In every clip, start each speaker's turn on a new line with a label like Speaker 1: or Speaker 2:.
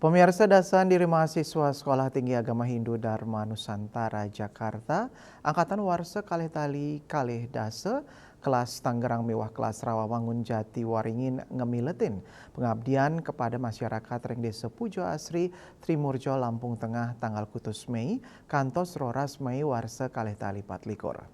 Speaker 1: Pemirsa, dasan diri mahasiswa Sekolah Tinggi Agama Hindu Dharma Nusantara Jakarta, Angkatan Warsa Kalih Tali Kalih Dase, kelas Tangerang Mewah kelas Rawamangun Jati Waringin ngemiletin pengabdian kepada masyarakat Reng Desa Pujo Asri Trimurjo Lampung Tengah tanggal kutus Mei, kantos Roras Mei Warsa Kalih Tali Patlikur.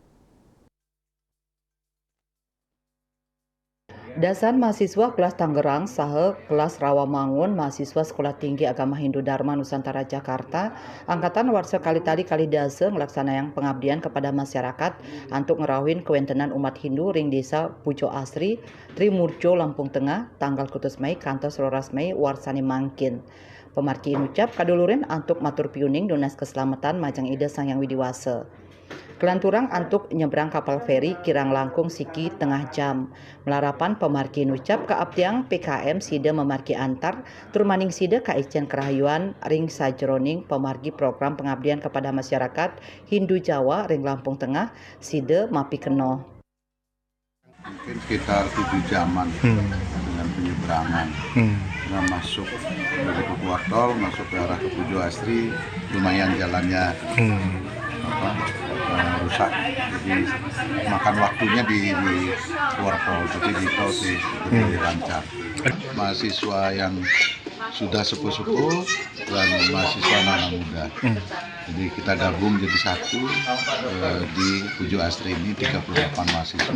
Speaker 2: Dasan mahasiswa kelas Tangerang saha kelas Rawamangun mahasiswa Sekolah Tinggi Agama Hindu Dharma Nusantara Jakarta Angkatan Warsa Kalih Tali Kalih Dase ngelaksanakan pengabdian kepada masyarakat untuk ngerawin kewentenan umat Hindu ring desa Pujo Asri Trimurjo Lampung Tengah tanggal kutus Mei kantos Roras Mei warsani mangkin. Pemarki ucap kadulurin untuk matur piuning Dinas Keselamatan Majang Ida Sangyang Widiwase. Kelanturang antuk nyebrang kapal feri kirang langkung siki tengah jam. Melarapan pemarki nucap keabdiang PKM sida memarki antar turmaning sida kaicen kerahayuan ring sajroning pemargi program pengabdian kepada masyarakat Hindu Jawa ring Lampung Tengah sida mapi keno.
Speaker 3: Mungkin sekitar 7 jaman dengan penyeberangan. Nah, masuk begitu keluar tol, masuk ke arah ke Pujo Asri, lumayan jalannya rusak, jadi makan waktunya di keluar tol, tapi di tol sih lebih lancar. Mahasiswa yang sudah sepuh-sepuh dan mahasiswa anak muda, jadi kita gabung jadi satu di Pujo Asri ini 38 mahasiswa.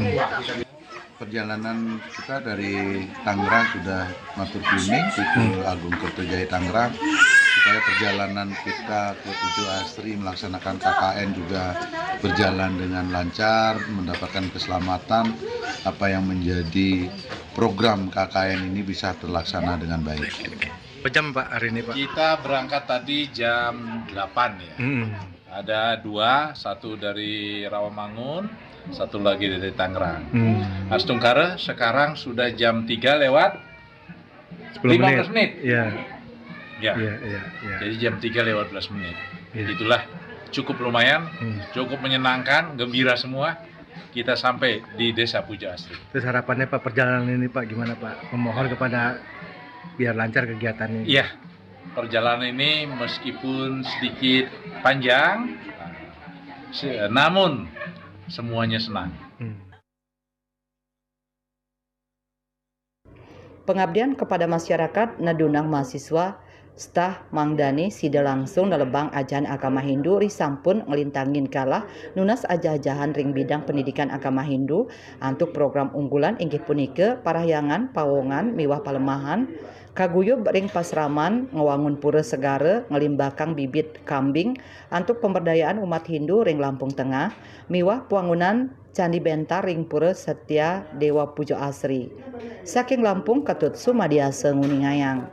Speaker 3: Perjalanan kita dari Tangerang sudah matur kuning ke Agung Kertojaya Tangerang, supaya perjalanan kita ke Pujo Asri melaksanakan KKN juga berjalan dengan lancar, mendapatkan keselamatan, apa yang menjadi program KKN ini bisa terlaksana dengan baik.
Speaker 4: Berapa jam Pak hari ini Pak?
Speaker 5: Kita berangkat tadi jam 8 ya. Ada dua, satu dari Rawamangun, satu lagi dari Tangerang. Astungkara sekarang sudah jam 3 lewat 15 menit.
Speaker 4: Iya.
Speaker 5: Ya. Jadi jam 3 lewat 15 menit. Itulah cukup lumayan, cukup menyenangkan, gembira semua. Kita sampai di Desa Pujo Asri.
Speaker 4: Terus harapannya Pak perjalanan ini Pak gimana Pak? Memohon kepada biar lancar kegiatannya.
Speaker 5: Iya. Perjalanan ini meskipun sedikit panjang, namun semuanya senang.
Speaker 2: Pengabdian kepada masyarakat nadunang mahasiswa Stah Mangdani sida langsung nalebang ajahan agama Hindu risampun ngelintangin kalah nunas ajah-ajahan ring bidang pendidikan agama Hindu untuk program unggulan inggih punika parahyangan pawongan miwah palemahan kaguyub ring pasraman ngewangun pura segara ngelimbakang bibit kambing untuk pemberdayaan umat Hindu ring Lampung Tengah miwah puangunan Candi Bentar ring pura Setia Dewa Pujo Asri. Saking Lampung Ketut Sumadiasa Nguningayang.